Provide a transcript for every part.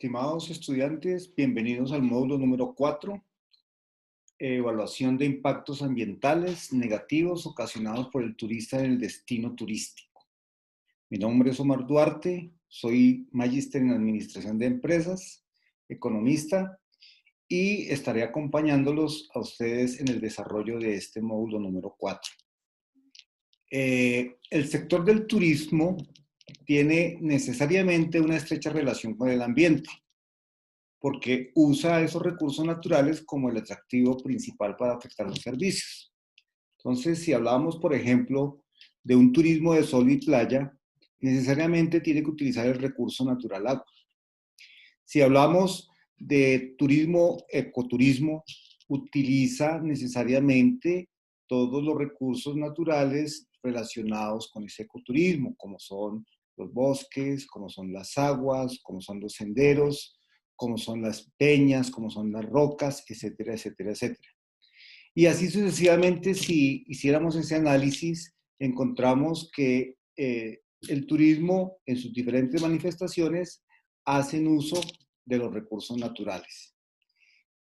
Estimados estudiantes, bienvenidos al módulo número 4, evaluación de impactos ambientales negativos ocasionados por el turista en el destino turístico. Mi nombre es Omar Duarte, soy magíster en Administración de Empresas, economista, y estaré acompañándolos a ustedes en el desarrollo de este módulo número 4. El sector del turismo tiene necesariamente una estrecha relación con el ambiente, porque usa esos recursos naturales como el atractivo principal para prestar los servicios. Entonces, si hablamos, por ejemplo, de un turismo de sol y playa, necesariamente tiene que utilizar el recurso natural agua. Si hablamos de turismo, ecoturismo, utiliza necesariamente todos los recursos naturales relacionados con ese ecoturismo, como son los bosques, como son las aguas, como son los senderos, como son las peñas, como son las rocas, etcétera, etcétera, etcétera. Y así sucesivamente, si hiciéramos ese análisis, encontramos que el turismo en sus diferentes manifestaciones hacen uso de los recursos naturales.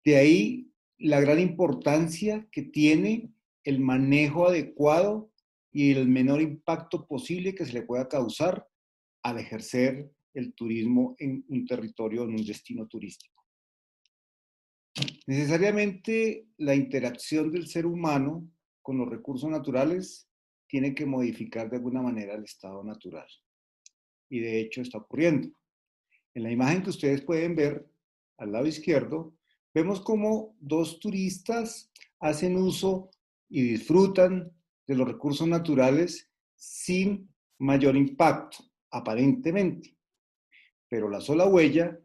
De ahí la gran importancia que tiene el manejo adecuado y el menor impacto posible que se le pueda causar al ejercer el turismo en un territorio, en un destino turístico. Necesariamente la interacción del ser humano con los recursos naturales tiene que modificar de alguna manera el estado natural. Y de hecho está ocurriendo. En la imagen que ustedes pueden ver al lado izquierdo, vemos cómo dos turistas hacen uso y disfrutan de los recursos naturales sin mayor impacto, aparentemente. Pero la sola huella,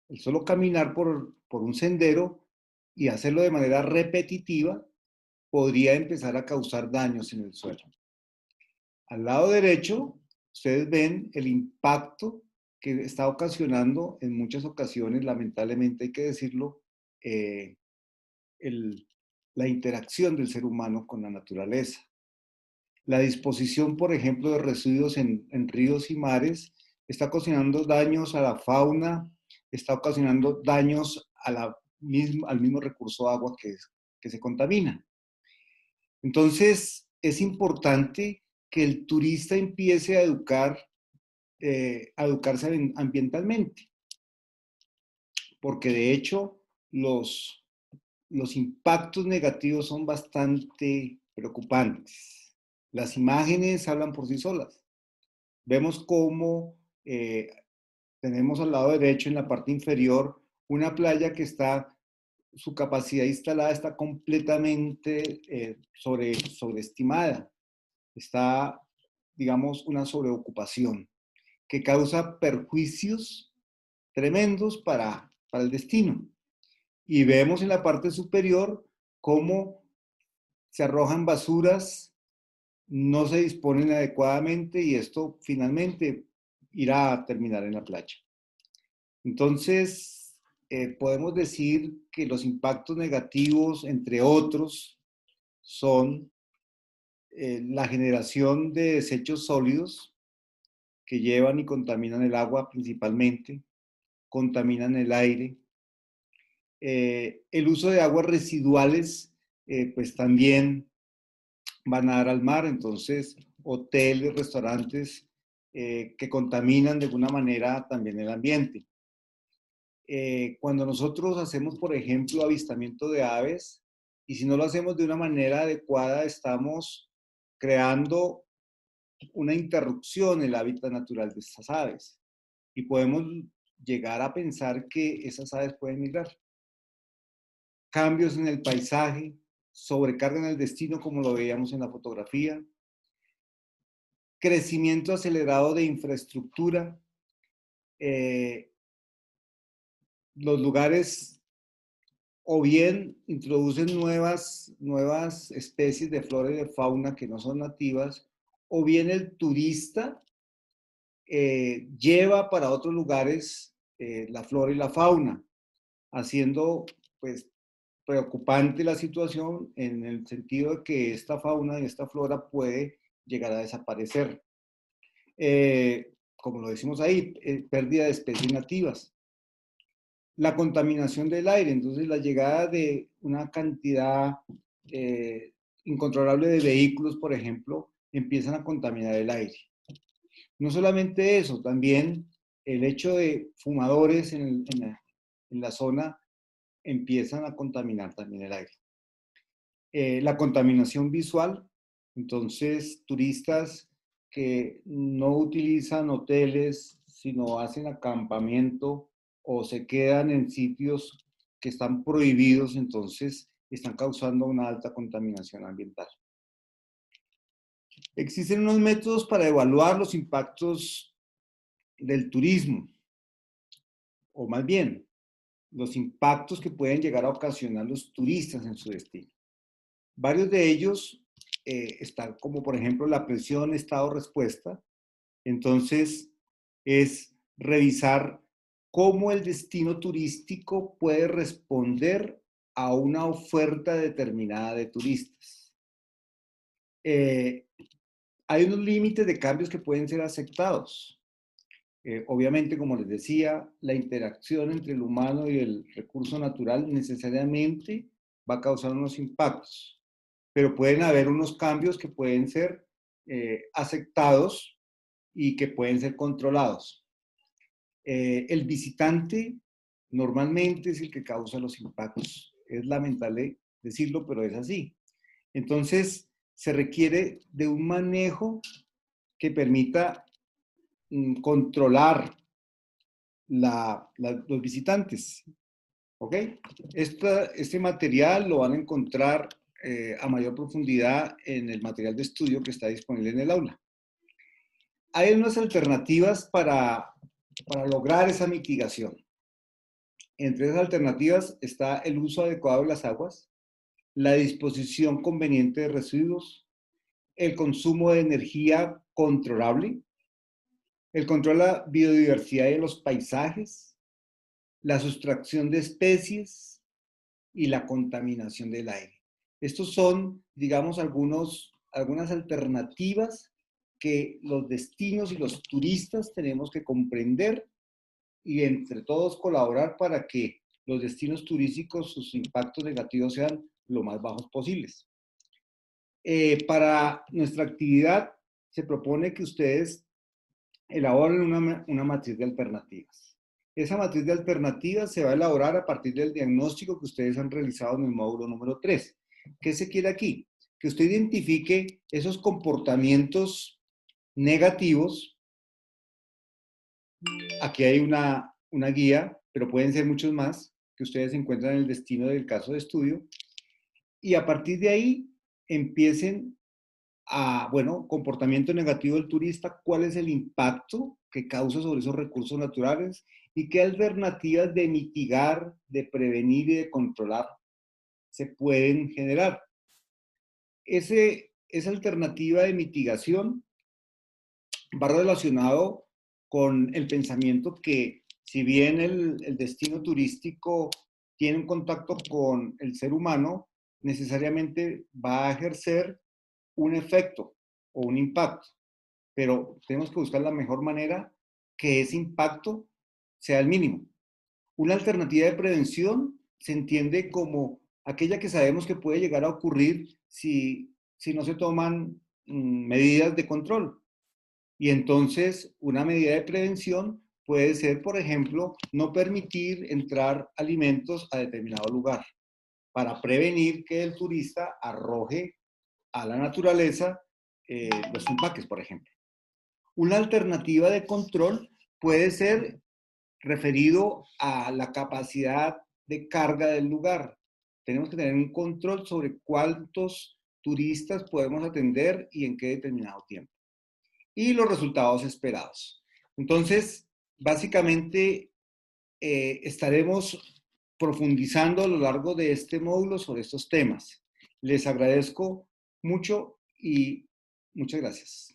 el solo caminar por un sendero y hacerlo de manera repetitiva, podría empezar a causar daños en el suelo. Al lado derecho, ustedes ven el impacto que está ocasionando en muchas ocasiones, lamentablemente hay que decirlo, eh, la interacción del ser humano con la naturaleza. La disposición, por ejemplo, de residuos en ríos y mares está ocasionando daños a la fauna, está ocasionando daños al mismo recurso agua que se contamina. Entonces, es importante que el turista empiece a educarse ambientalmente, porque de hecho los impactos negativos son bastante preocupantes. Las imágenes hablan por sí solas. Vemos cómo tenemos al lado derecho, en la parte inferior, una playa que su capacidad instalada está completamente sobreestimada. Está, digamos, una sobreocupación que causa perjuicios tremendos para el destino. Y vemos en la parte superior cómo se arrojan basuras, no se disponen adecuadamente y esto finalmente irá a terminar en la playa. Entonces, podemos decir que los impactos negativos, entre otros, son la generación de desechos sólidos que llevan y contaminan el agua principalmente, contaminan el aire. El uso de aguas residuales, pues también van a dar al mar, entonces hoteles, restaurantes que contaminan de alguna manera también el ambiente. Cuando nosotros hacemos, por ejemplo, avistamiento de aves, y si no lo hacemos de una manera adecuada, estamos creando una interrupción en el hábitat natural de estas aves. Y podemos llegar a pensar que esas aves pueden migrar. Cambios en el paisaje, sobrecarga en el destino, como lo veíamos en la fotografía, crecimiento acelerado de infraestructura, los lugares o bien introducen nuevas especies de flora y de fauna que no son nativas, o bien el turista lleva para otros lugares la flora y la fauna, haciendo pues preocupante la situación en el sentido de que esta fauna y esta flora puede llegar a desaparecer. Como lo decimos ahí, pérdida de especies nativas. La contaminación del aire, entonces la llegada de una cantidad incontrolable de vehículos, por ejemplo, empiezan a contaminar el aire. No solamente eso, también el hecho de fumadores en la zona empiezan a contaminar también el aire. La contaminación visual, entonces turistas que no utilizan hoteles, sino hacen acampamento o se quedan en sitios que están prohibidos, entonces están causando una alta contaminación ambiental. Existen unos métodos para evaluar los impactos del turismo, o más bien, los impactos que pueden llegar a ocasionar los turistas en su destino. Varios de ellos están como, por ejemplo, la presión estado-respuesta. Entonces, es revisar cómo el destino turístico puede responder a una oferta determinada de turistas. Hay unos límites de cambios que pueden ser aceptados. Obviamente, como les decía, la interacción entre el humano y el recurso natural necesariamente va a causar unos impactos, pero pueden haber unos cambios que pueden ser aceptados y que pueden ser controlados. El visitante normalmente es el que causa los impactos. Es lamentable decirlo, pero es así. Entonces, se requiere de un manejo que permita controlar los visitantes. ¿Ok? Este material lo van a encontrar a mayor profundidad en el material de estudio que está disponible en el aula. Hay unas alternativas para lograr esa mitigación. Entre esas alternativas está el uso adecuado de las aguas, la disposición conveniente de residuos, el consumo de energía controlable, el control de la biodiversidad y de los paisajes, la sustracción de especies y la contaminación del aire. Estos son, digamos, algunas alternativas que los destinos y los turistas tenemos que comprender y entre todos colaborar para que los destinos turísticos, sus impactos negativos sean lo más bajos posibles. Para nuestra actividad se propone que ustedes elaboren una matriz de alternativas. Esa matriz de alternativas se va a elaborar a partir del diagnóstico que ustedes han realizado en el módulo número 3. ¿Qué se quiere aquí? Que usted identifique esos comportamientos negativos. Aquí hay una guía, pero pueden ser muchos más que ustedes encuentran en el destino del caso de estudio. Y a partir de ahí empiecen a, bueno, comportamiento negativo del turista, cuál es el impacto que causa sobre esos recursos naturales y qué alternativas de mitigar, de prevenir y de controlar se pueden generar. Esa alternativa de mitigación va relacionado con el pensamiento que si bien el destino turístico tiene un contacto con el ser humano, necesariamente va a ejercer un efecto o un impacto, pero tenemos que buscar la mejor manera que ese impacto sea el mínimo. Una alternativa de prevención se entiende como aquella que sabemos que puede llegar a ocurrir si no se toman medidas de control. Y entonces, una medida de prevención puede ser, por ejemplo, no permitir entrar alimentos a determinado lugar para prevenir que el turista arroje a la naturaleza los empaques, por ejemplo. Una alternativa de control puede ser referido a la capacidad de carga del lugar. Tenemos que tener un control sobre cuántos turistas podemos atender y en qué determinado tiempo. Y los resultados esperados. Entonces, básicamente, estaremos profundizando a lo largo de este módulo sobre estos temas. Les agradezco mucho y muchas gracias.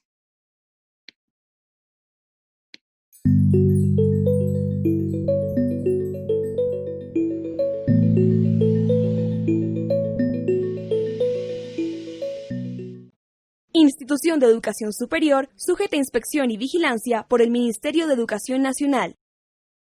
Institución de Educación Superior, sujeta a inspección y vigilancia por el Ministerio de Educación Nacional.